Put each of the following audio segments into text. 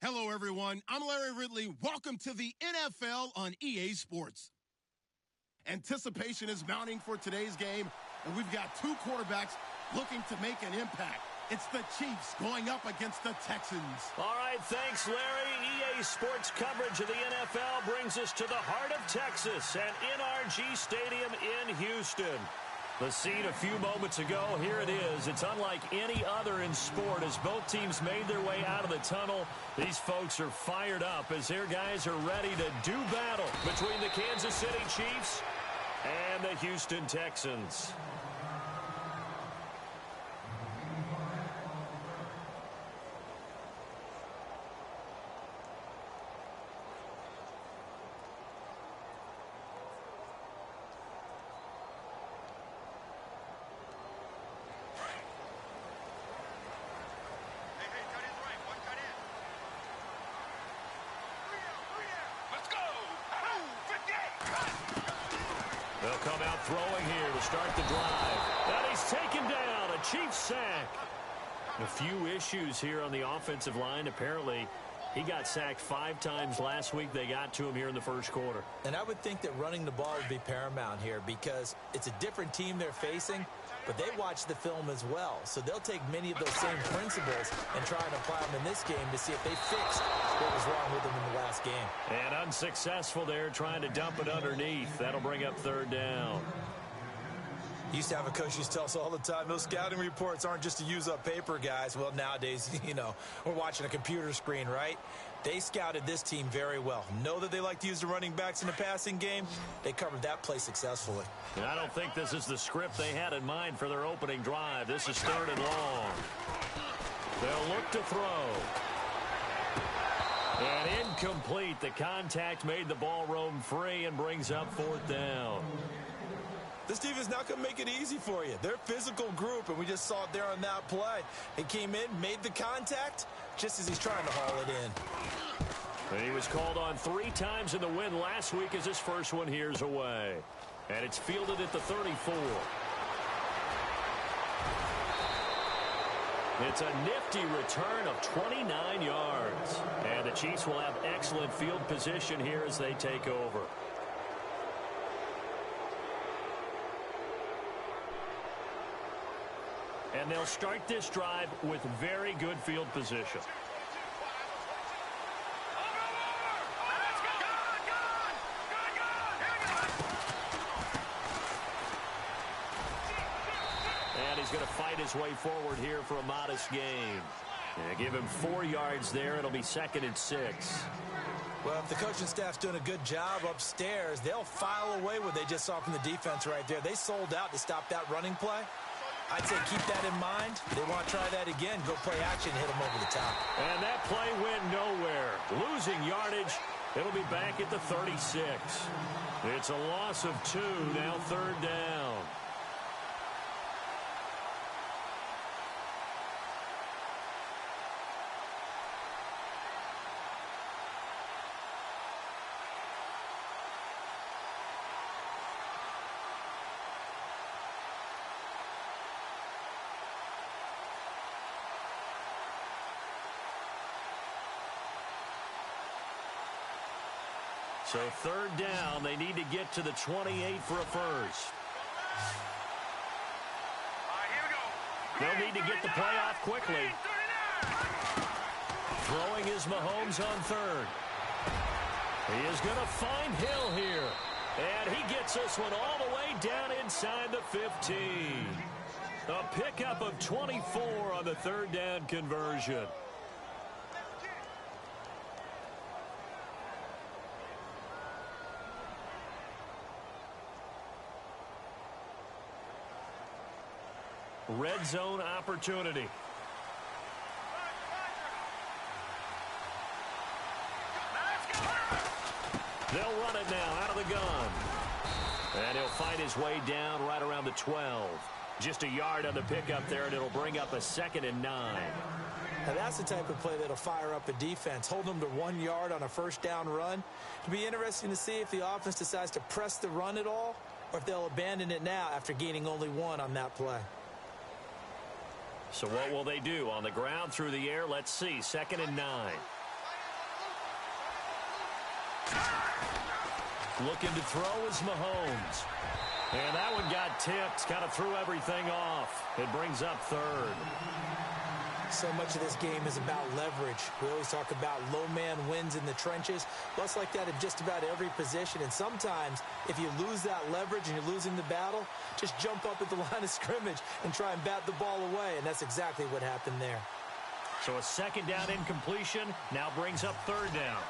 Hello, everyone. I'm Larry Ridley. Welcome to the NFL on EA Sports. Anticipation is mounting for today's game, and we've got two quarterbacks looking to make an impact. It's the Chiefs going up against the Texans. All right, thanks, Larry. EA Sports coverage of the NFL brings us to the heart of Texas at NRG Stadium in Houston. The scene a few moments ago, here it is. It's unlike any other in sport as both teams made their way out of the tunnel. These folks are fired up as their guys are ready to do battle between the Kansas City Chiefs and the Houston Texans. They'll come out throwing here to start the drive. And he's taken down, a Chiefs sack. A few issues here on the offensive line. Apparently, he got sacked 5 times last week. They got to him here in the first quarter. And I would think that running the ball would be paramount here because it's a different team they're facing, but they watch the film as well. So they'll take many of those same principles and try and apply them in this game to see if they fixed what was wrong with them in the last game. And unsuccessful there, trying to dump it underneath. That'll bring up third down. Used to have a coach who used to tell us all the time, those scouting reports aren't just to use up paper, guys. Well, nowadays, we're watching a computer screen, right? They scouted this team very well. Know that they like to use the running backs in the passing game. They covered that play successfully. And I don't think this is the script they had in mind for their opening drive. This is third and long. They'll look to throw. And incomplete. The contact made the ball roam free and brings up fourth down. This team is not going to make it easy for you. They're a physical group, and we just saw it there on that play. He came in, made the contact, just as he's trying to haul it in. And he was called on 3 times in the win last week as his first one here's away. And it's fielded at the 34. It's a nifty return of 29 yards. And the Chiefs will have excellent field position here as they take over. And they'll start this drive with very good field position. And he's going to fight his way forward here for a modest gain. Yeah, give him 4 yards there. It'll be 2nd and 6. Well, if the coaching staff's doing a good job upstairs, they'll file away what they just saw from the defense right there. They sold out to stop that running play. I'd say keep that in mind. They want to try that again. Go play action, hit them over the top. And that play went nowhere. Losing yardage. It'll be back at the 36. It's a loss of 2, now third down. So third down, they need to get to the 28 for a first. They'll need to get the play off quickly. Throwing is Mahomes on third. He is going to find Hill here. And he gets this one all the way down inside the 15. A pickup of 24 on the third down conversion. Red zone opportunity. They'll run it now out of the gun. And he'll fight his way down right around the 12. Just a yard on the pickup there, and it'll bring up a 2nd and 9. Now that's the type of play that'll fire up a defense. Hold them to 1 yard on a first down run. It'll be interesting to see if the offense decides to press the run at all, or if they'll abandon it now after gaining only 1 on that play. So what will they do? On the ground, through the air, let's see. 2nd and 9. Looking to throw is Mahomes. And that one got tipped, kind of threw everything off. It brings up third. So much of this game is about leverage. We always talk about low man wins in the trenches. Well, it's like that in just about every position. And sometimes, if you lose that leverage and you're losing the battle, just jump up at the line of scrimmage and try and bat the ball away. And that's exactly what happened there. So a second down incompletion now brings up third down.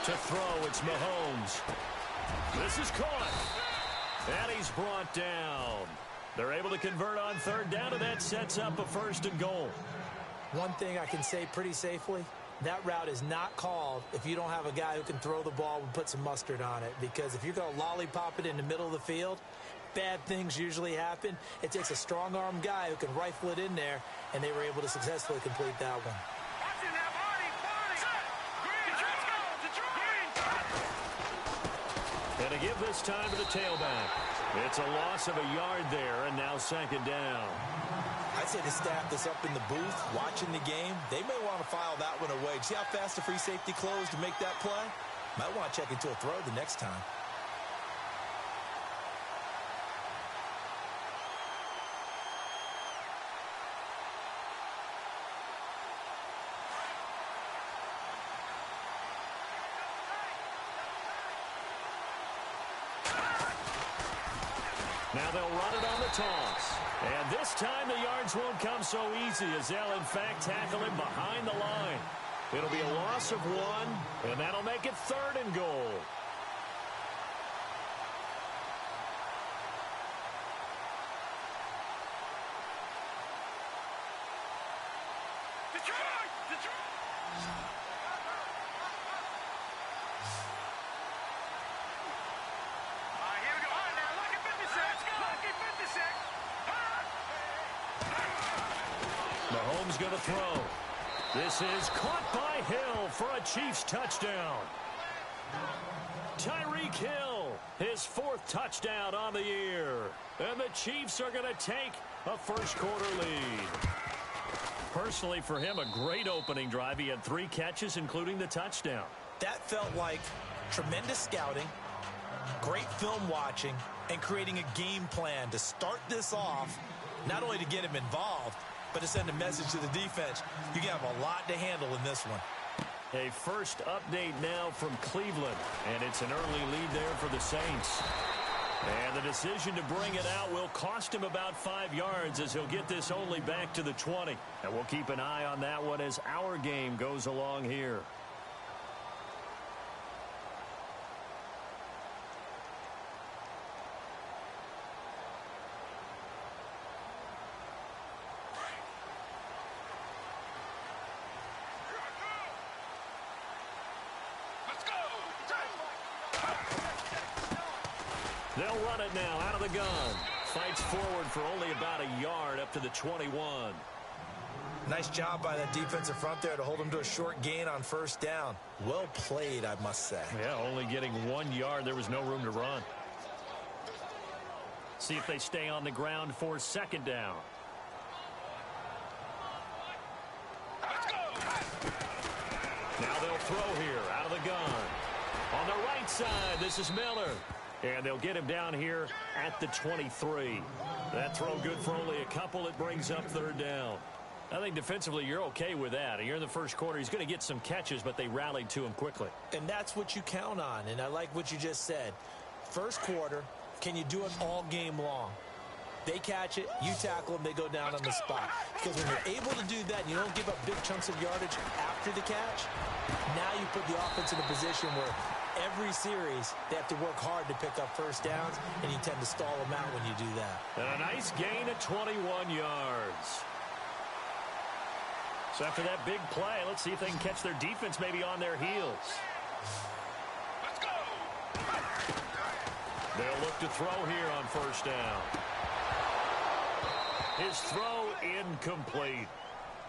To throw, it's Mahomes. This is caught. And he's brought down. They're able to convert on third down, and that sets up a first and goal. One thing I can say pretty safely, that route is not called if you don't have a guy who can throw the ball and put some mustard on it. Because if you're going to lollipop it in the middle of the field, bad things usually happen. It takes a strong-arm guy who can rifle it in there, and they were able to successfully complete that one. And to give this time to the tailback. It's a loss of a yard there, and now second down. I'd say the staff that's up in the booth watching the game, they may want to file that one away. See how fast the free safety closed to make that play? Might want to check into a throw the next time. Now they'll run it on the toss. And this time the yards won't come so easy as they'll, in fact, tackle him behind the line. It'll be a loss of one, and that'll make it third and goal. Mahomes going to throw. This is caught by Hill for a Chiefs touchdown. Tyreek Hill, his fourth touchdown on the year. And the Chiefs are going to take a first-quarter lead. Personally, for him, a great opening drive. He had 3 catches, including the touchdown. That felt like tremendous scouting, great film watching, and creating a game plan to start this off, not only to get him involved, but to send a message to the defense. You have a lot to handle in this one. A first update now from Cleveland, and it's an early lead there for the Saints. And the decision to bring it out will cost him about 5 yards as he'll get this only back to the 20. And we'll keep an eye on that one as our game goes along here. They'll run it now out of the gun. Fights forward for only about a yard up to the 21. Nice job by that defensive front there to hold him to a short gain on first down. Well played, I must say. Yeah, only getting 1 yard. There was no room to run. See if they stay on the ground for second down. Now they'll throw here out of the gun. On the right side, this is Miller. And they'll get him down here at the 23. That throw good for only a couple. It brings up third down. I think defensively you're okay with that. You're in the first quarter. He's going to get some catches, but they rallied to him quickly. And that's what you count on. And I like what you just said. First quarter, can you do it all game long? They catch it, you tackle them, they go down on the spot. Because when you're able to do that and you don't give up big chunks of yardage after the catch, now you put the offense in a position where every series they have to work hard to pick up first downs, and you tend to stall them out when you do that. And a nice gain of 21 yards. So after that big play, let's see if they can catch their defense maybe on their heels. Let's go! They'll look to throw here on first down. His throw incomplete.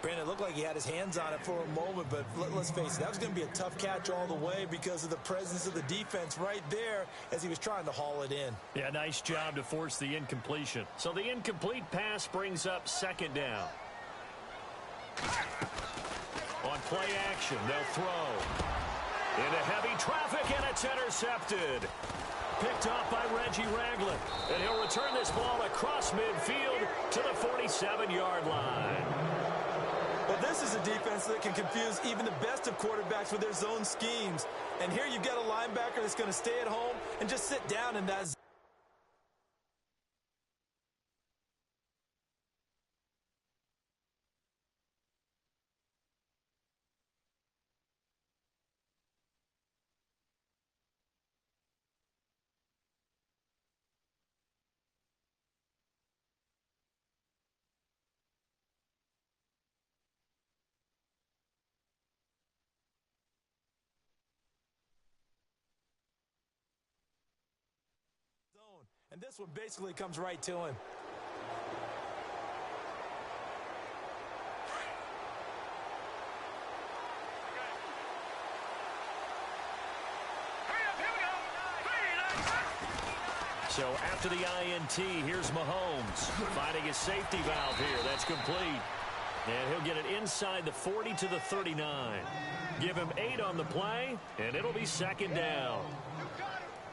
Brandon, it looked like he had his hands on it for a moment, but let's face it, that was going to be a tough catch all the way because of the presence of the defense right there as he was trying to haul it in. Yeah, nice job to force the incompletion. So the incomplete pass brings up second down. On play action, they'll throw. Into heavy traffic, and it's intercepted. Picked off by Reggie Ragland. And he'll return this ball across midfield to the 47-yard line. Well, this is a defense that can confuse even the best of quarterbacks with their zone schemes. And here you've got a linebacker that's going to stay at home and just sit down in that zone. And this one basically comes right to him. So after the INT, here's Mahomes finding his safety valve here. That's complete. And he'll get it inside the 40 to the 39. Give him 8 on the play, and it'll be second down.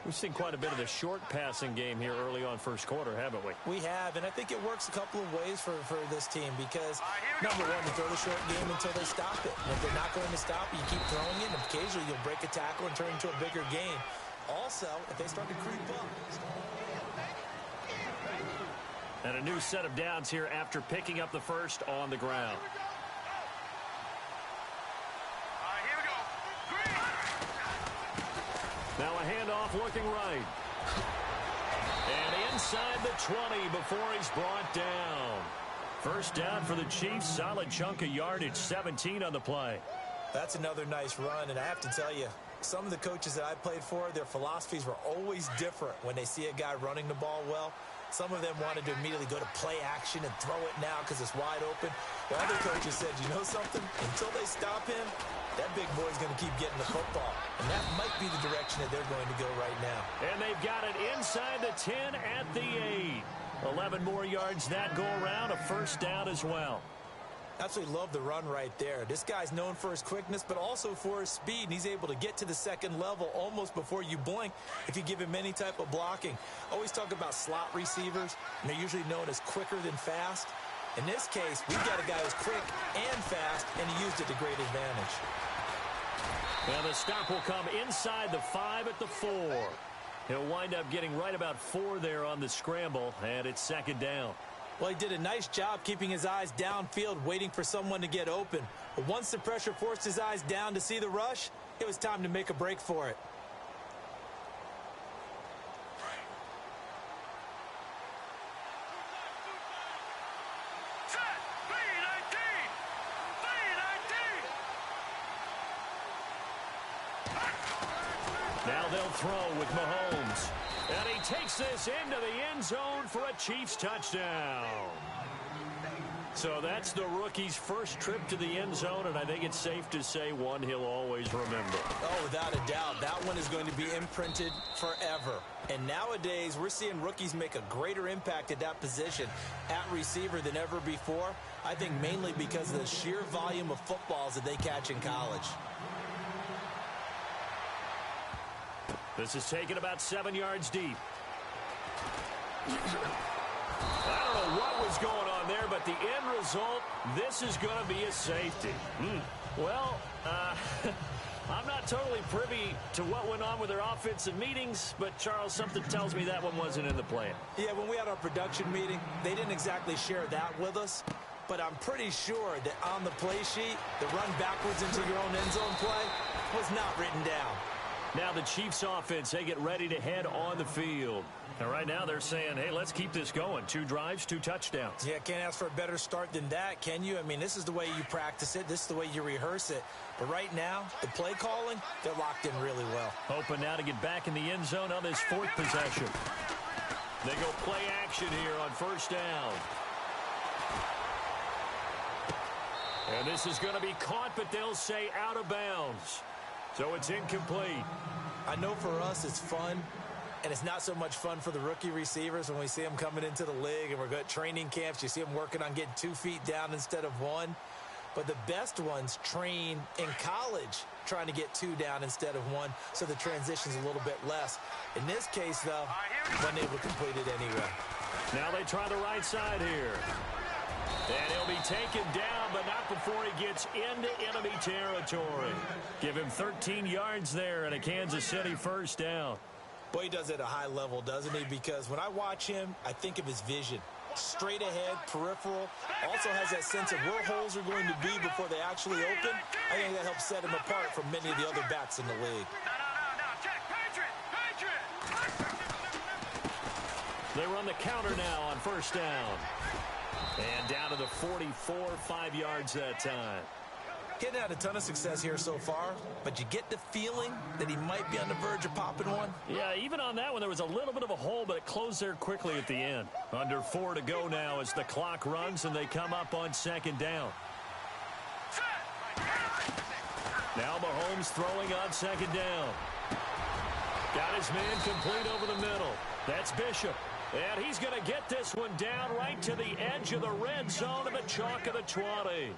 We've seen quite a bit of the short passing game here early on first quarter, haven't we? We have, and I think it works a couple of ways for this team because, number one, you throw the short game until they stop it. And if they're not going to stop it, you keep throwing it, and occasionally you'll break a tackle and turn into a bigger game. Also, if they start to creep up. And a new set of downs here after picking up the first on the ground. Now a handoff looking right. And inside the 20 before he's brought down. First down for the Chiefs. Solid chunk of yardage, 17 on the play. That's another nice run, and I have to tell you, some of the coaches that I played for, their philosophies were always different when they see a guy running the ball well. Some of them wanted to immediately go to play action and throw it now because it's wide open. The other coaches said, you know something? Until they stop him, that big boy's going to keep getting the football. And that might be the direction that they're going to go right now. And they've got it inside the 10 at the 8. 11 more yards that go around, a first down as well. Absolutely love the run right there. This guy's known for his quickness, but also for his speed. And he's able to get to the second level almost before you blink if you give him any type of blocking. Always talk about slot receivers, and they're usually known as quicker than fast. In this case, we've got a guy who's quick and fast, and he used it to great advantage. Well, the stop will come inside the 5 at the 4. He'll wind up getting right about 4 there on the scramble, and it's second down. Well, he did a nice job keeping his eyes downfield, waiting for someone to get open. But once the pressure forced his eyes down to see the rush, it was time to make a break for it. Now they'll throw with Mahomes. And he takes this into the end zone for a Chiefs touchdown. So that's the rookie's first trip to the end zone, and I think it's safe to say one he'll always remember. Oh, without a doubt. That one is going to be imprinted forever. And nowadays, we're seeing rookies make a greater impact at that position at receiver than ever before. I think mainly because of the sheer volume of footballs that they catch in college. This is taken about 7 yards deep. I don't know what was going on there, but the end result, this is going to be a safety. Well, I'm not totally privy to what went on with their offensive meetings, but, Charles, something tells me that one wasn't in the plan. Yeah, when we had our production meeting, they didn't exactly share that with us, but I'm pretty sure that on the play sheet, the run backwards into your own end zone play was not written down. Now the Chiefs offense, they get ready to head on the field. And right now they're saying, hey, let's keep this going. 2 drives, 2 touchdowns. Yeah, can't ask for a better start than that, can you? I mean, this is the way you practice it. This is the way you rehearse it. But right now, the play calling, they're locked in really well. Hoping now to get back in the end zone on this 4th possession. They go play action here on first down. And this is going to be caught, but they'll say out of bounds. So it's incomplete. I know for us it's fun, and it's not so much fun for the rookie receivers when we see them coming into the league and we're going to training camps. You see them working on getting 2 feet down instead of 1. but the best ones train in college trying to get 2 down instead of 1, so the transition's a little bit less. In this case, though, wasn't able to complete it anyway. Now they try the right side here. And he'll be taken down, but not before he gets into enemy territory. Give him 13 yards there and a Kansas City first down. Boy, he does it at a high level, doesn't he? Because when I watch him, I think of his vision. Straight ahead, peripheral. Also has that sense of where holes are going to be before they actually open. I think that helps set him apart from many of the other backs in the league. They run the counter now on first down. And down to the 44, 5 yards that time. Getting had a ton of success here so far, but you get the feeling that he might be on the verge of popping one. Yeah, even on that one, there was a little bit of a hole, but it closed there quickly at the end. Under 4 to go now as the clock runs and they come up on second down. Now Mahomes throwing on second down. Got his man complete over the middle. That's Bishop. And he's going to get this one down right to the edge of the red zone of the chalk of the 20.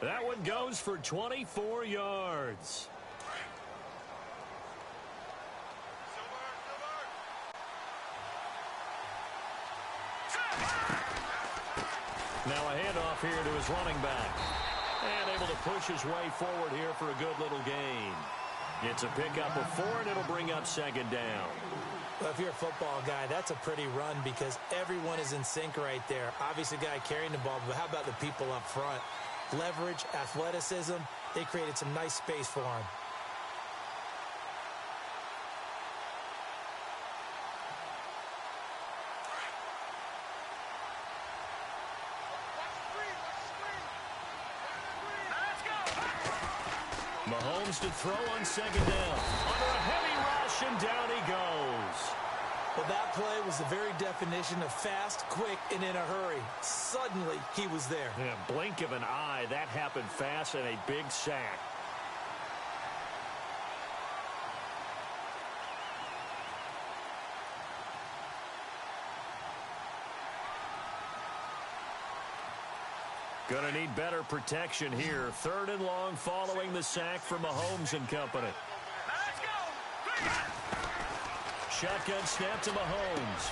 That one goes for 24 yards. Now a handoff here to his running back. And able to push his way forward here for a good little gain. It's a pickup of 4, and it'll bring up second down. Well, if you're a football guy, that's a pretty run because everyone is in sync right there. Obviously, the guy carrying the ball, but how about the people up front? Leverage, athleticism, they created some nice space for him. Mahomes to throw on second down. Under a heavy rush, and down he goes. Well, that play was the very definition of fast, quick, and in a hurry. Suddenly, he was there. Yeah, blink of an eye. That happened fast and a big sack. Gonna need better protection here. 3rd and long following the sack from Mahomes and company. Shotgun snap to Mahomes.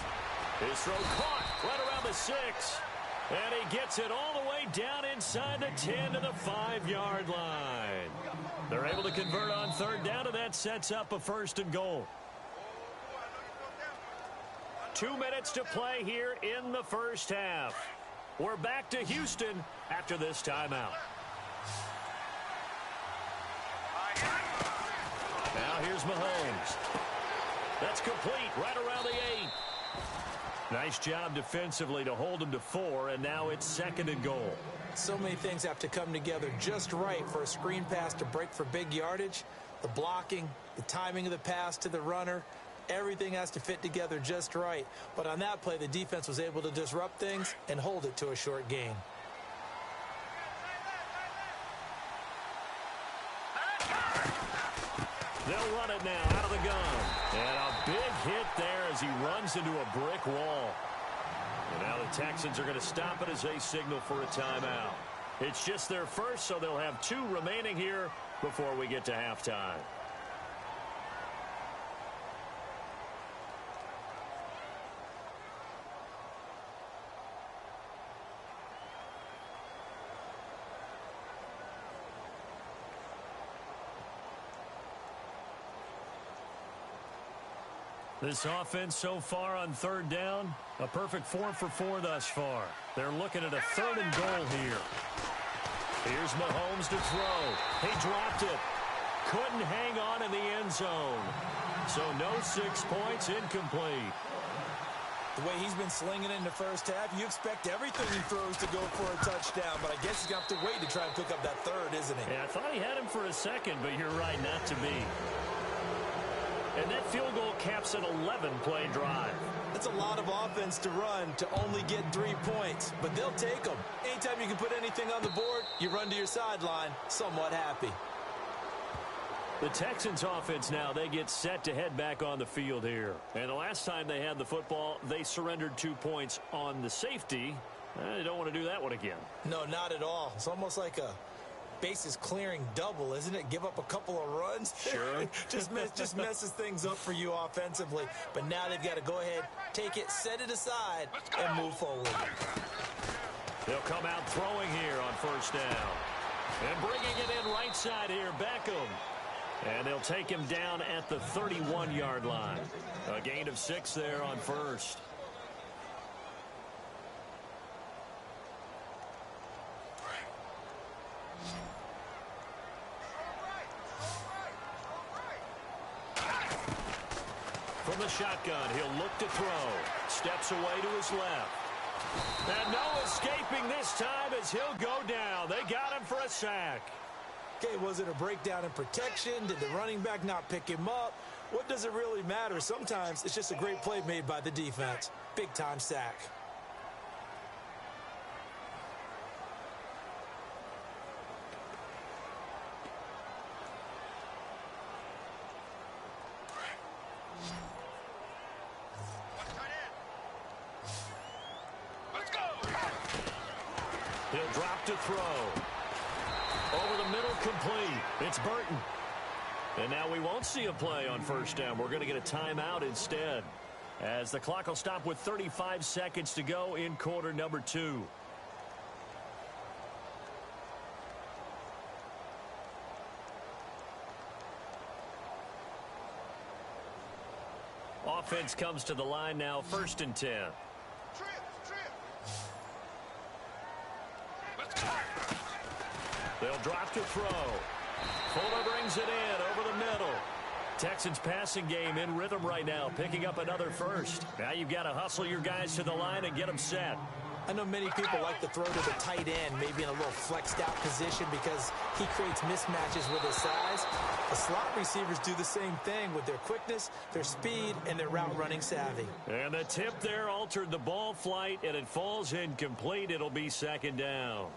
His throw caught right around the 6. And he gets it all the way down inside the 10 to the 5-yard line. They're able to convert on 3rd down, and that sets up a 1st and goal. 2 minutes to play here in the first half. We're back to Houston after this timeout. Now here's Mahomes. That's complete right around the 8. Nice job defensively to hold him to 4, and now it's 2nd and goal. So many things have to come together just right for a screen pass to break for big yardage. The blocking, the timing of the pass to the runner, everything has to fit together just right. But on that play, the defense was able to disrupt things and hold it to a short gain. They'll run it now out of the gun. And a big hit there as he runs into a brick wall. And now the Texans are going to stop it as they signal for a timeout. It's just their first, so they'll have 2 remaining here before we get to halftime. This offense so far on 3rd down, a perfect 4 for 4 thus far. They're looking at a 3rd and goal here. Here's Mahomes to throw. He dropped it. Couldn't hang on in the end zone. So no 6 points, incomplete. The way he's been slinging it in the first half, you expect everything he throws to go for a touchdown, but I guess he's going to have to wait to try and pick up that 3rd, isn't he? Yeah, I thought he had him for a second, but you're right, not to be. And that field goal caps an 11-play drive. That's a lot of offense to run to only get 3 points, but they'll take them. Anytime you can put anything on the board, you run to your sideline somewhat happy. The Texans offense now, they get set to head back on the field here. And the last time they had the football, they surrendered 2 points on the safety. They don't want to do that one again. No, not at all. It's almost like bases clearing double, isn't it? Give up a couple of runs. Sure. just messes things up for you offensively. But now they've got to go ahead, take it, set it aside, and move forward. They'll come out throwing here on first down. And bringing it in right side here, Beckham. And they'll take him down at the 31-yard line. A gain of 6 there on first. From the shotgun, he'll look to throw. Steps away to his left. And no escaping this time as he'll go down. They got him for a sack. Okay, was it a breakdown in protection? Did the running back not pick him up? What does it really matter? Sometimes it's just a great play made by the defense. Big-time sack. He'll drop to throw. Over the middle, complete. It's Burton. And now we won't see a play on first down. We're going to get a timeout instead, as the clock will stop with 35 seconds to go in quarter number 2. Offense comes to the line now, 1st and 10. They'll drop to throw. Fuller brings it in over the middle. Texans passing game in rhythm right now, picking up another first. Now you've got to hustle your guys to the line and get them set. I know many people like to throw to the tight end, maybe in a little flexed out position because he creates mismatches with his size. The slot receivers do the same thing with their quickness, their speed, and their route running savvy. And the tip there altered the ball flight, and it falls incomplete. It'll be 2nd down.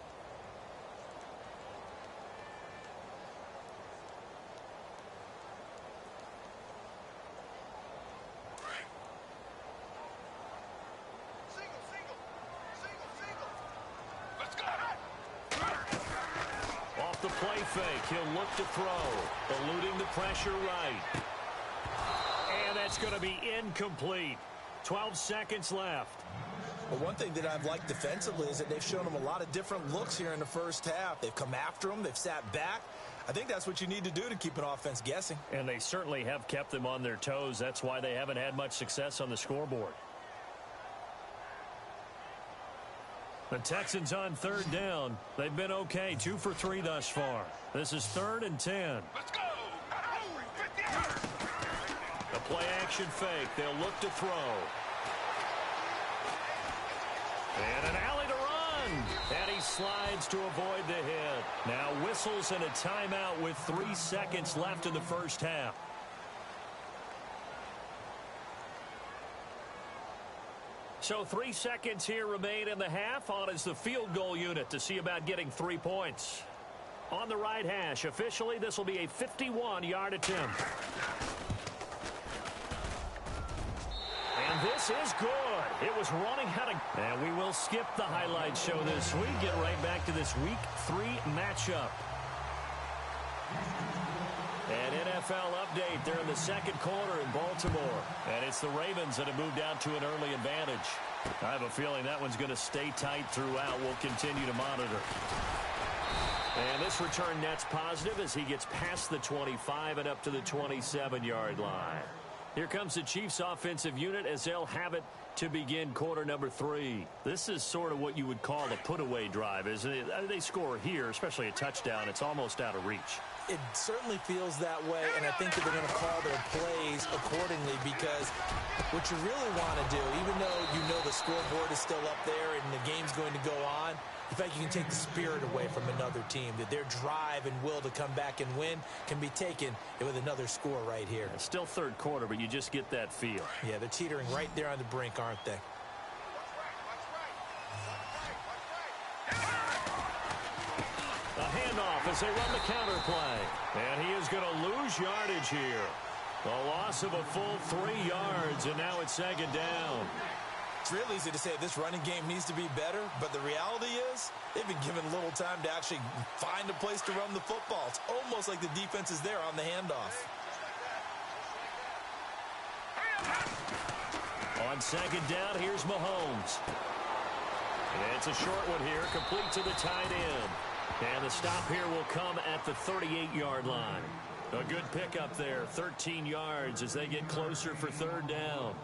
The play fake. He'll look to throw. Eluding the pressure right. And that's going to be incomplete. 12 seconds left. Well, one thing that I've liked defensively is that they've shown them a lot of different looks here in the first half. They've come after them. They've sat back. I think that's what you need to do to keep an offense guessing. And they certainly have kept them on their toes. That's why they haven't had much success on the scoreboard. The Texans on 3rd down. They've been okay, 2 for 3 thus far. This is 3rd and 10. Let's go! The play action fake. They'll look to throw. And an alley to run. And he slides to avoid the hit. Now whistles and a timeout with 3 seconds left in the first half. So 3 seconds here remain in the half. On is the field goal unit to see about getting 3 points. On the right hash, officially, this will be a 51-yard attempt. And this is good. It was running out of... And we will skip the highlight show this week. Get right back to this Week 3 matchup. An NFL update there in the 2nd quarter in Baltimore. And it's the Ravens that have moved out to an early advantage. I have a feeling that one's going to stay tight throughout. We'll continue to monitor. And this return net's positive as he gets past the 25 and up to the 27-yard line. Here comes the Chiefs offensive unit as they'll have it to begin quarter number 3. This is sort of what you would call a put-away drive, isn't it? They score here, especially a touchdown. It's almost out of reach. It certainly feels that way, and I think that they're going to call their plays accordingly because what you really want to do, even though you know the scoreboard is still up there and the game's going to go on, in fact, you can take the spirit away from another team, that their drive and will to come back and win can be taken with another score right here. It's still 3rd quarter, but you just get that feel. Yeah, they're teetering right there on the brink, aren't they? A handoff as they run the counter play. And he is going to lose yardage here. A loss of a full 3 yards, and now it's 2nd down. It's real easy to say this running game needs to be better, but the reality is they've been given little time to actually find a place to run the football. It's almost like the defense is there on the handoff. On second down, here's Mahomes. And it's a short one here, complete to the tight end. And the stop here will come at the 38-yard line. A good pickup there, 13 yards as they get closer for third down.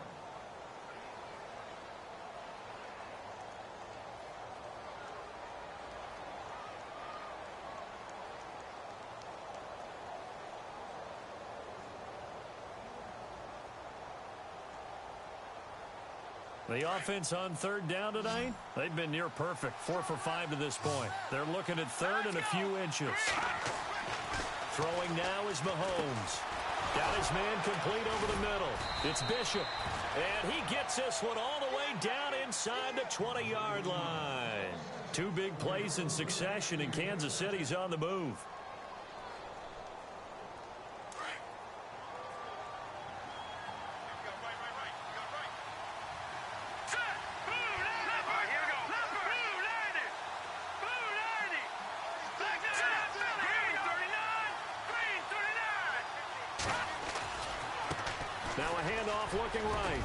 The offense on third down tonight, they've been near perfect, 4 for 5 to this point. They're looking at third and a few inches. Throwing now is Mahomes. Got his man complete over the middle. It's Bishop. And he gets this one all the way down inside the 20-yard line. 2 big plays in succession, and Kansas City's on the move. Now a handoff looking right.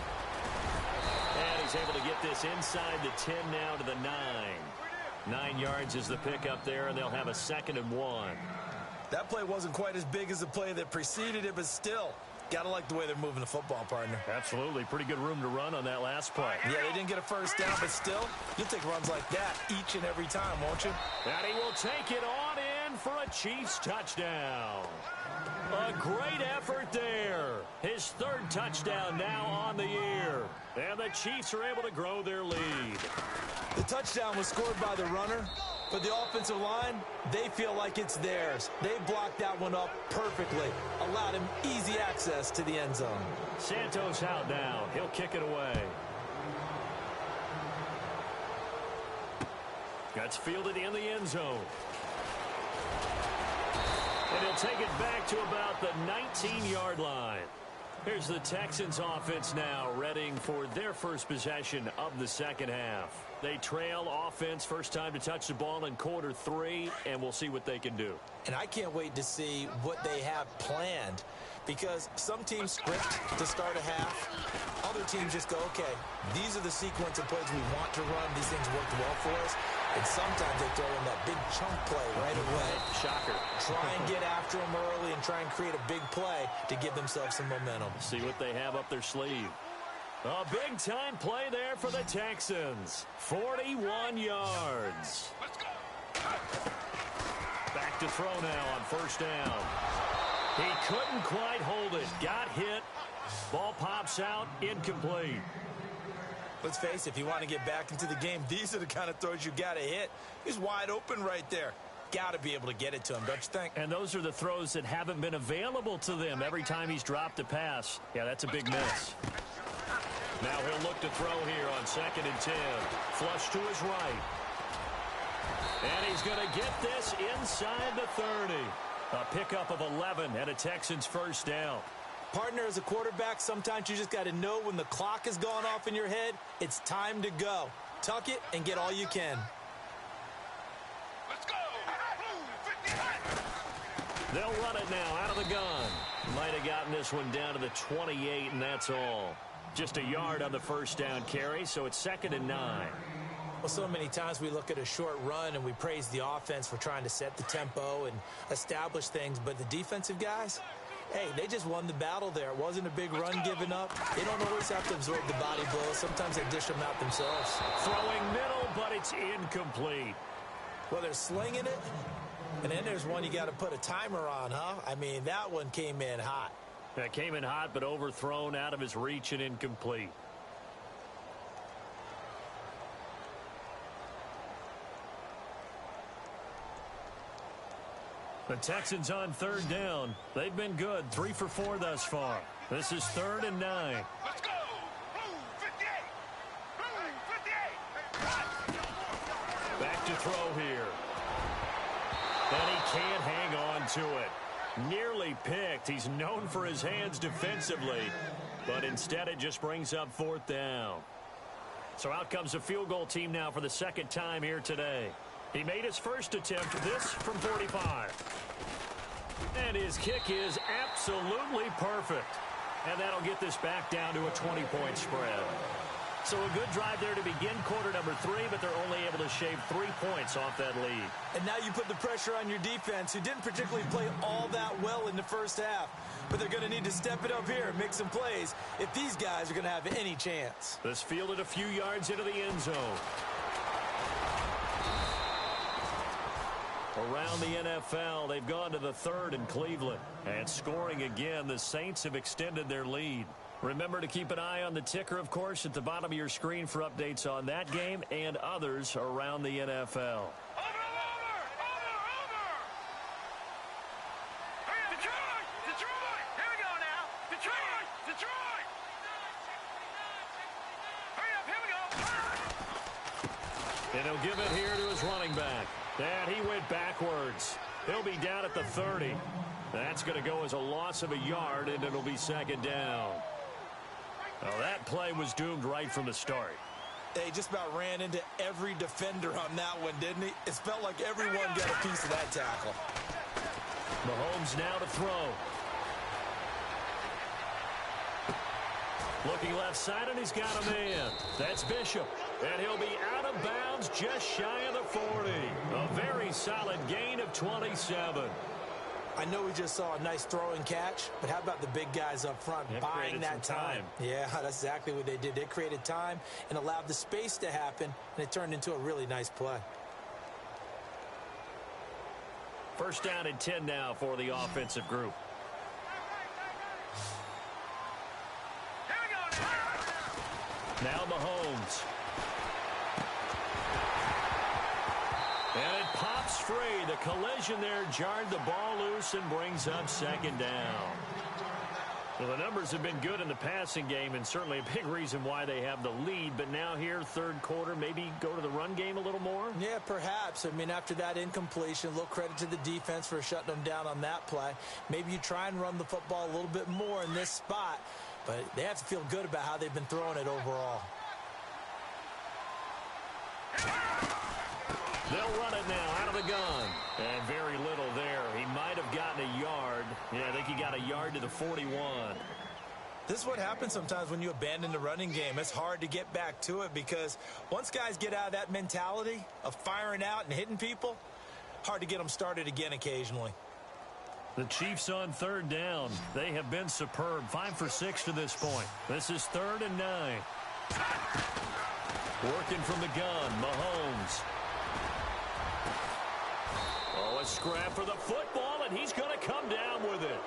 And he's able to get this inside the 10 now to the 9. 9 yards is the pickup there, and they'll have a 2nd and 1. That play wasn't quite as big as the play that preceded it, but still, gotta like the way they're moving the football, partner. Absolutely. Pretty good room to run on that last play. Yeah, they didn't get a first down, but still, you'll take runs like that each and every time, won't you? And he will take it on in for a Chiefs touchdown. A great effort there. His 3rd touchdown now on the year. And the Chiefs are able to grow their lead. The touchdown was scored by the runner, but the offensive line, they feel like it's theirs. They blocked that one up perfectly, allowed him easy access to the end zone. Santos out now. He'll kick it away. That's fielded in the end zone. And he'll take it back to about the 19-yard line. Here's the Texans offense now, readying for their first possession of the second half. They trail offense, first time to touch the ball in quarter 3, and we'll see what they can do. And I can't wait to see what they have planned, because some teams script to start a half. Other teams just go, okay, these are the sequence of plays we want to run. These things worked well for us. And sometimes they throw in that big chunk play right away. Shocker. Try and get after them early and try and create a big play to give themselves some momentum. See what they have up their sleeve. A big-time play there for the Texans. 41 yards. Let's go. Back to throw now on first down. He couldn't quite hold it. Got hit. Ball pops out. Incomplete. Let's face it, if you want to get back into the game, these are the kind of throws you got to hit. He's wide open right there. Got to be able to get it to him, don't you think? And those are the throws that haven't been available to them every time he's dropped a pass. Yeah, that's a big miss. Now he'll look to throw here on 2nd and 10. Flush to his right. And he's going to get this inside the 30. A pickup of 11 and a Texans first down. Partner, as a quarterback, sometimes you just got to know when the clock has gone off in your head, it's time to go. Tuck it and get all you can. Let's go. They'll run it now out of the gun. Might have gotten this one down to the 28, and that's all. Just a yard on the first down carry, so it's 2nd and 9. Well, so many times we look at a short run and we praise the offense for trying to set the tempo and establish things, but the defensive guys, hey, they just won the battle there. It wasn't a big run given up. They don't always have to absorb the body blows. Sometimes they dish them out themselves. Throwing middle, but it's incomplete. Well, they're slinging it, and then there's one you got to put a timer on, huh? I mean, that one came in hot. That came in hot, but overthrown out of his reach and incomplete. The Texans on third down. They've been good, 3 for 4 thus far. This is 3rd and 9. Let's go. Blue 58. Blue 58. Back to throw here. And he can't hang on to it. Nearly picked. He's known for his hands defensively, but instead it just brings up 4th down. So out comes a field goal team now for the second time here today. He made his first attempt, this from 45. And his kick is absolutely perfect. And that'll get this back down to a 20-point spread. So a good drive there to begin quarter number 3, but they're only able to shave 3 points off that lead. And now you put the pressure on your defense, who didn't particularly play all that well in the first half. But they're going to need to step it up here and make some plays if these guys are going to have any chance. This fielded a few yards into the end zone. Around the NFL, they've gone to the 3rd in Cleveland. And scoring again, the Saints have extended their lead. Remember to keep an eye on the ticker, of course, at the bottom of your screen for updates on that game and others around the NFL. And he'll give it here to his running back. And he went backwards. He'll be down at the 30. That's going to go as a loss of a yard, and it'll be second down. Well, that play was doomed right from the start. They just about ran into every defender on that one, didn't he? It felt like everyone got a piece of that tackle. Mahomes now to throw. Looking left side, and he's got a man. That's Bishop. And he'll be out of bounds just shy of the 40. A very solid gain of 27. I know we just saw a nice throwing catch, but how about the big guys up front buying that time? Yeah, that's exactly what they did. They created time and allowed the space to happen, and it turned into a really nice play. First down and 10 now for the offensive group. Now Mahomes. And it pops free. The collision there jarred the ball loose and brings up second down. Well, the numbers have been good in the passing game and certainly a big reason why they have the lead. But now here, third quarter, maybe go to the run game a little more? Yeah, perhaps. I mean, after that incompletion, a little credit to the defense for shutting them down on that play. Maybe you try and run the football a little bit more in this spot. But they have to feel good about how they've been throwing it overall. They'll run it now out of the gun. And very little there. He might have gotten a yard. Yeah, I think he got a yard to the 41. This is what happens sometimes when you abandon the running game. It's hard to get back to it because once guys get out of that mentality of firing out and hitting people, hard to get them started again occasionally. The Chiefs on third down. They have been superb. 5 for 6 to this point. This is 3rd and 9. Working from the gun, Mahomes. Oh, a scrap for the football, and he's going to come down with it.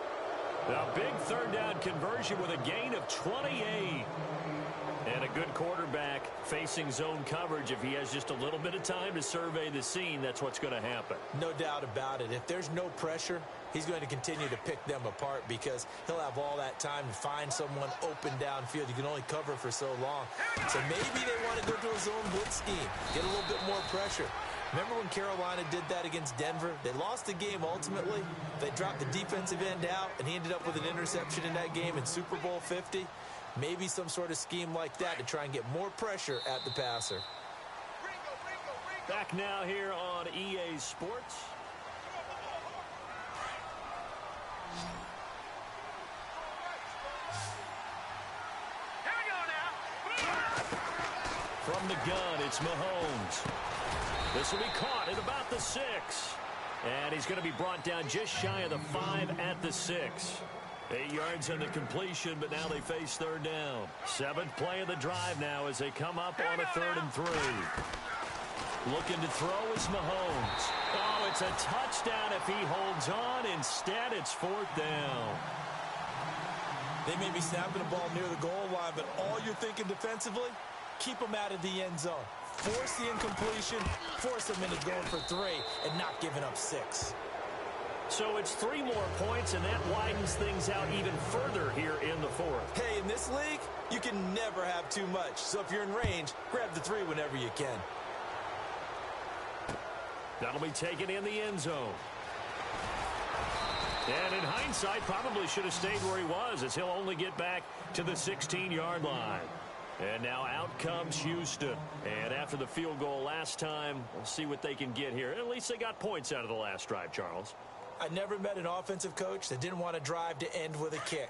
A big third down conversion with a gain of 28. And a good quarterback facing zone coverage. If he has just a little bit of time to survey the scene, that's what's going to happen. No doubt about it. If there's no pressure, he's going to continue to pick them apart because he'll have all that time to find someone open downfield. You can only cover for so long. So maybe they want to go to a zone blitz scheme, get a little bit more pressure. Remember when Carolina did that against Denver? They lost the game ultimately. They dropped the defensive end out, and he ended up with an interception in that game in Super Bowl 50. Maybe some sort of scheme like that to try and get more pressure at the passer. Back now here on EA Sports. From the gun, it's Mahomes. This will be caught at about the 6. And he's going to be brought down just shy of the 5 at the 6. 8 yards on the completion, but now they face third down. 7th play of the drive now as they come up on a 3rd and 3. Looking to throw is Mahomes. Oh, it's a touchdown if he holds on. Instead, it's 4th down. They may be snapping the ball near the goal line, but all you're thinking defensively, keep them out of the end zone. Force the incompletion, force them into going for 3, and not giving up 6. So it's 3 more points, and that widens things out even further here in the 4th. Hey, in this league, you can never have too much. So if you're in range, grab the 3 whenever you can. That'll be taken in the end zone. And in hindsight, probably should have stayed where he was as he'll only get back to the 16-yard line. And now out comes Houston. And after the field goal last time, we'll see what they can get here. At least they got points out of the last drive, Charles. I never met an offensive coach that didn't want to drive to end with a kick.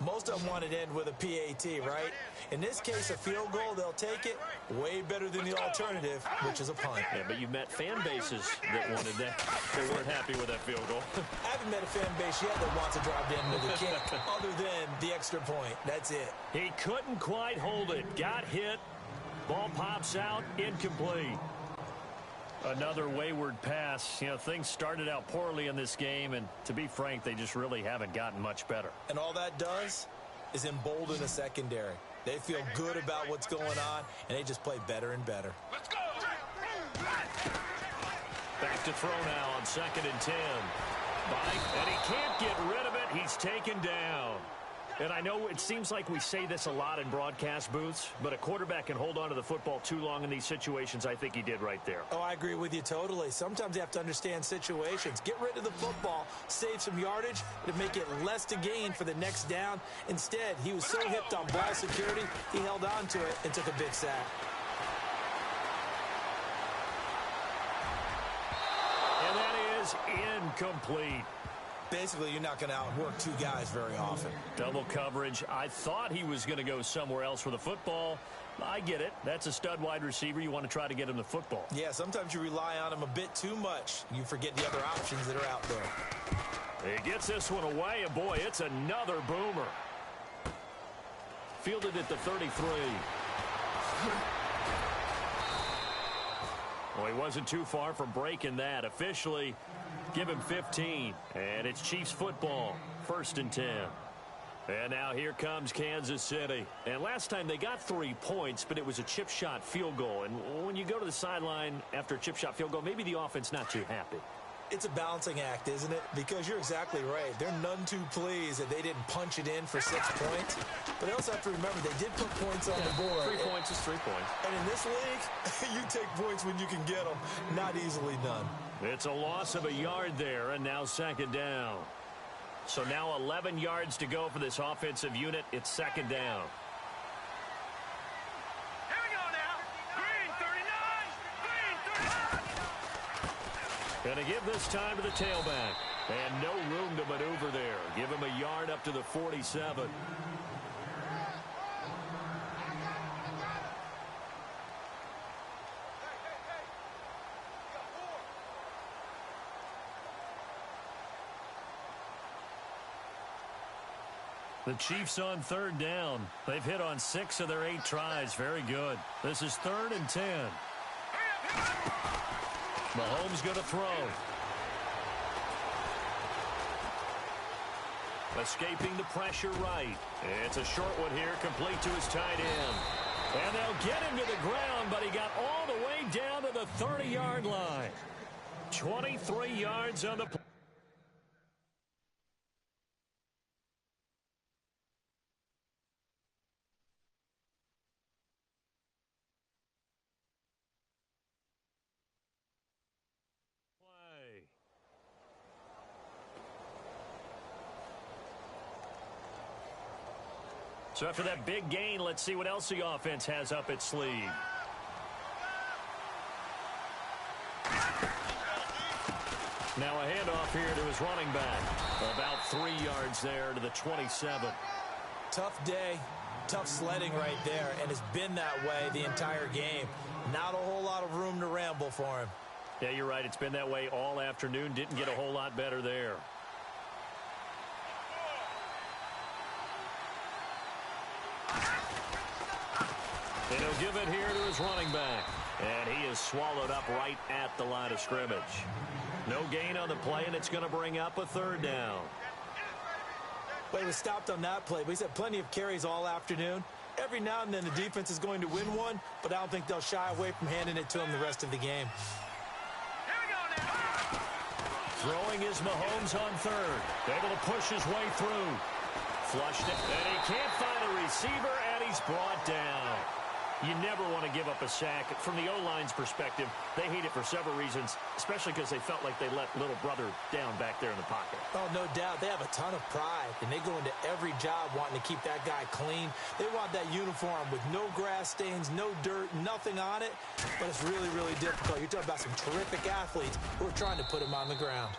Most of them wanted to end with a PAT, right? In this case, a field goal, they'll take it. Way better than the alternative, which is a punt. Yeah, but you've met fan bases that wanted that. They weren't happy with that field goal. I haven't met a fan base yet that wants to drive to end with a kick, other than the extra point. That's it. He couldn't quite hold it. Got hit. Ball pops out. Incomplete. Another wayward pass. You know, things started out poorly in this game, and to be frank, they just really haven't gotten much better. And all that does is embolden the secondary. They feel good about what's going on, and they just play better and better. Let's go. Back to throw now on 2nd and 10. And he can't get rid of it. He's taken down. And I know it seems like we say this a lot in broadcast booths, but a quarterback can hold on to the football too long in these situations. I think he did right there. Oh, I agree with you totally. Sometimes you have to understand situations. Get rid of the football, save some yardage to make it less to gain for the next down. Instead, he was so hipped on ball security, he held on to it and took a big sack. And that is incomplete. Basically, you're not going to outwork two guys very often. Double coverage. I thought he was going to go somewhere else with the football. I get it. That's a stud wide receiver. You want to try to get him the football. Yeah, sometimes you rely on him a bit too much. You forget the other options that are out there. He gets this one away, and boy, it's another boomer. Fielded at the 33. Well, he wasn't too far from breaking that. Officially, give him 15. And it's Chiefs football. 1st and 10. And now here comes Kansas City. And last time they got 3 points, but it was a chip shot field goal. And when you go to the sideline after a chip shot field goal, maybe the offense not too happy. It's a balancing act, isn't it? Because you're exactly right. They're none too pleased that they didn't punch it in for 6 points. But they also have to remember they did put points on the board. 3 points is 3 points. And in this league, you take points when you can get them. Not easily done. It's a loss of a yard there, and now 2nd down. So now 11 yards to go for this offensive unit. It's 2nd down. Here we go now. Green 39. Green 39. Going to give this time to the tailback. And no room to maneuver there. Give him a yard up to the 47. The Chiefs on 3rd down. They've hit on 6 of their 8 tries. Very good. This is 3rd and 10. Mahomes going to throw. Escaping the pressure right. It's a short one here, complete to his tight end. And they'll get him to the ground, but he got all the way down to the 30-yard line. 23 yards on the play. So after that big gain, let's see what else the offense has up its sleeve. Now a handoff here to his running back. About 3 yards there to the 27. Tough day, tough sledding right there, and it's been that way the entire game. Not a whole lot of room to ramble for him. Yeah, you're right. It's been that way all afternoon. Didn't get a whole lot better there. And he'll give it here to his running back. And he is swallowed up right at the line of scrimmage. No gain on the play, and it's going to bring up a 3rd down. Well, he was stopped on that play, but he's had plenty of carries all afternoon. Every now and then the defense is going to win one, but I don't think they'll shy away from handing it to him the rest of the game. Here we go now. Throwing is Mahomes on 3rd. Able to push his way through. Flushed it, and he can't find a receiver, and he's brought down. You never want to give up a sack. From the O-line's perspective, they hate it for several reasons, especially because they felt like they let little brother down back there in the pocket. Oh, no doubt. They have a ton of pride, and they go into every job wanting to keep that guy clean. They want that uniform with no grass stains, no dirt, nothing on it, but it's really, really difficult. You're talking about some terrific athletes who are trying to put him on the ground.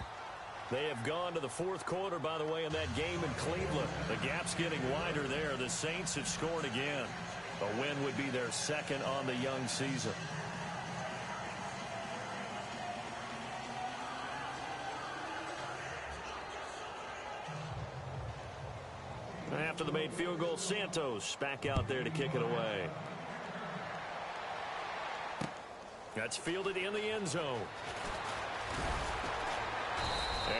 They have gone to the fourth quarter, by the way, in that game in Cleveland. The gap's getting wider there. The Saints have scored again. A win would be their second on the young season. After the made field goal, Santos back out there to kick it away. That's fielded in the end zone.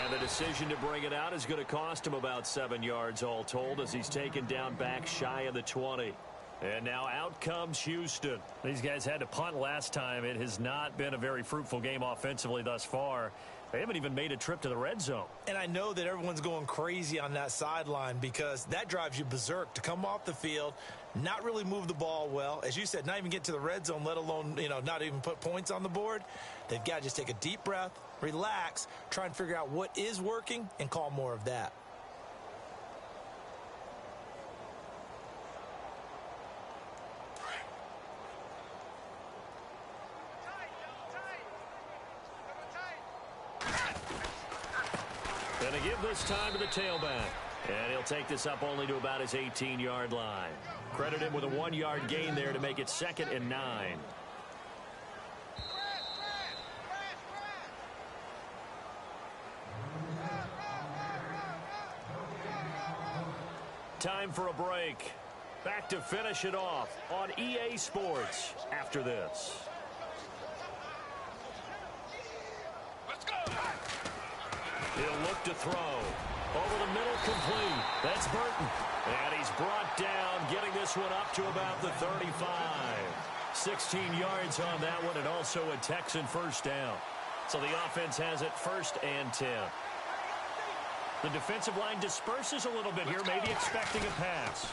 And the decision to bring it out is going to cost him about 7 yards all told as he's taken down back shy of the 20. And now out comes Houston. These guys had to punt last time. It has not been a very fruitful game offensively thus far. They haven't even made a trip to the red zone. And I know that everyone's going crazy on that sideline because that drives you berserk to come off the field, not really move the ball well. As you said, not even get to the red zone, let alone, not even put points on the board. They've got to just take a deep breath, relax, try and figure out what is working, and call more of that. Going to give this time to the tailback. And he'll take this up only to about his 18-yard line. Credit him with a 1-yard gain there to make it 2nd and 9. Time for a break. Back to finish it off on EA Sports after this. He'll look to throw. Over the middle, complete. That's Burton. And he's brought down, getting this one up to about the 35. 16 yards on that one, and also a Texan first down. So the offense has it 1st and 10. The defensive line disperses a little bit here, maybe expecting a pass.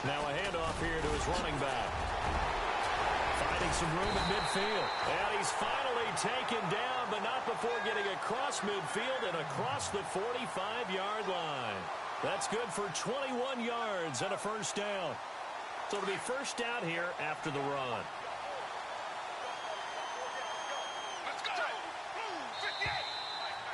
Now a handoff here to his running back. Finding some room at midfield. And he's finally taken down, but not before getting across midfield and across the 45-yard line. That's good for 21 yards and a first down. So it'll be first down here after the run.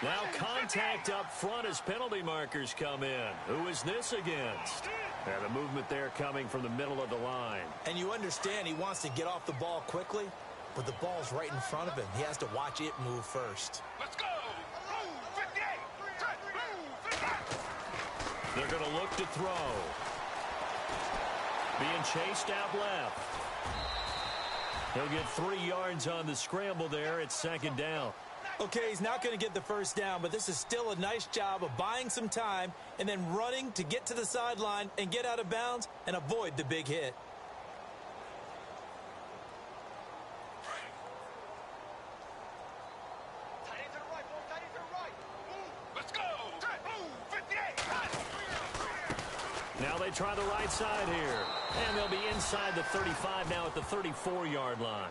Now contact up front as penalty markers come in. Who is this against? And the movement there coming from the middle of the line. And you understand he wants to get off the ball quickly, but the ball's right in front of him. He has to watch it move first. Let's go! Move, 58! They're going to look to throw. Being chased out left. He'll get 3 yards on the scramble there. It's 2nd down. Okay, he's not going to get the first down, but this is still a nice job of buying some time and then running to get to the sideline and get out of bounds and avoid the big hit. Let's go! Move, 58! Now they try the right side here. And they'll be inside the 35 now at the 34-yard line.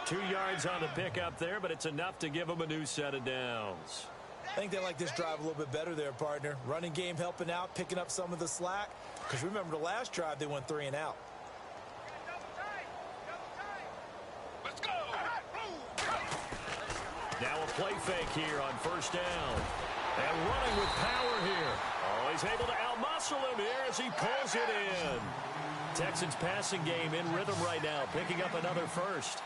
2 yards on the pickup there, but it's enough to give them a new set of downs. I think they like this drive a little bit better there, partner. Running game helping out, picking up some of the slack. Because remember the last drive, they went 3 and out. Let's go! Now a play fake here on first down. And running with power here. Oh, he's able to outmuscle him here as he pulls it in. Texans passing game in rhythm right now, picking up another first.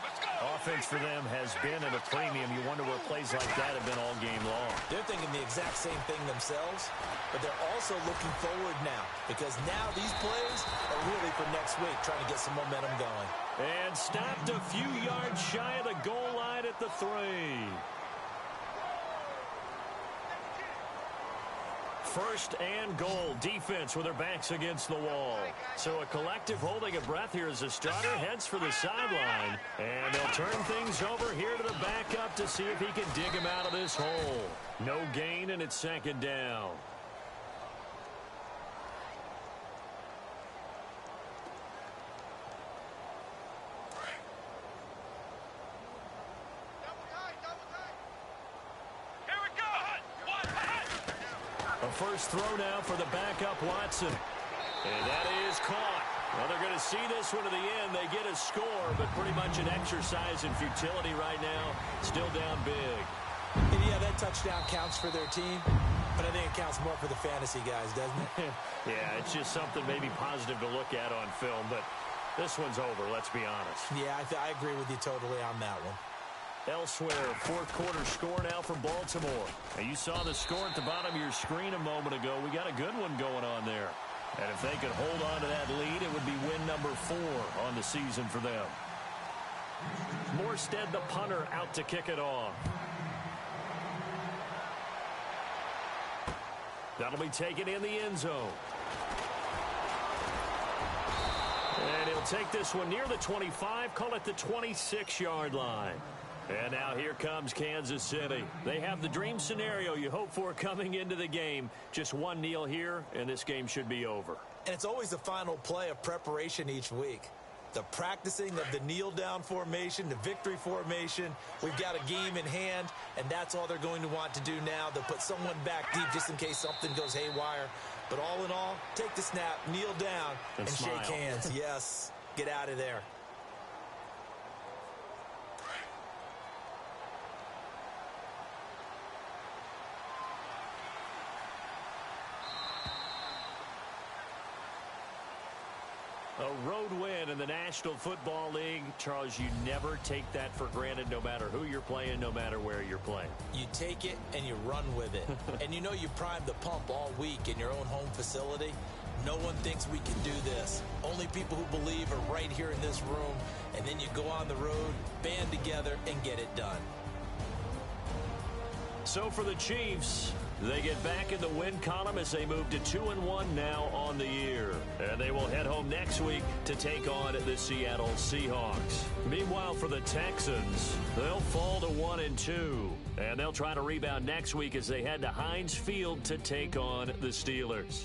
Offense for them has been at a premium. You wonder where plays like that have been all game long. They're thinking the exact same thing themselves, but they're also looking forward now because now these plays are really for next week, trying to get some momentum going. And stopped a few yards shy of the goal line at the 3. First and goal. Defense with their backs against the wall. So a collective holding a breath here as the starter heads for the sideline. And they'll turn things over here to the backup to see if he can dig him out of this hole. No gain, and it's 2nd down. first throw now for the backup Watson. And that is caught. Well, they're going to see this one to the end. They get a score, but pretty much an exercise in futility right now. Still down big. And yeah, that touchdown counts for their team, but I think it counts more for the fantasy guys, doesn't it? Yeah, it's just something maybe positive to look at on film, but this one's over, let's be honest. Yeah, I agree with you totally on that one. Elsewhere, fourth quarter score now for Baltimore. And you saw the score at the bottom of your screen a moment ago. We got a good one going on there. And if they could hold on to that lead, it would be win number 4 on the season for them. Morstead, the punter, out to kick it off. That'll be taken in the end zone. And he'll take this one near the 25, call it the 26-yard line. And now here comes Kansas City. They have the dream scenario you hope for coming into the game. Just one kneel here, and this game should be over. And it's always the final play of preparation each week. The practicing of the kneel-down formation, the victory formation. We've got a game in hand, and that's all they're going to want to do now. They'll put someone back deep just in case something goes haywire. But all in all, take the snap, kneel down, and shake hands. Yes, get out of there. A road win in the National Football League. Charles, you never take that for granted no matter who you're playing, no matter where you're playing. You take it and you run with it. And you know you primed the pump all week in your own home facility. No one thinks we can do this. Only people who believe are right here in this room. And then you go on the road, band together, and get it done. So for the Chiefs, they get back in the win column as they move to 2-1 now on the year. And they will head home next week to take on the Seattle Seahawks. Meanwhile, for the Texans, they'll fall to 1-2. And they'll try to rebound next week as they head to Heinz Field to take on the Steelers.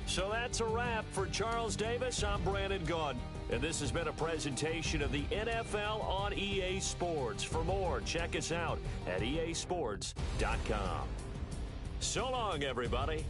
So that's a wrap. For Charles Davis, I'm Brandon Gaudin. And this has been a presentation of the NFL on EA Sports. For more, check us out at easports.com. So long, everybody.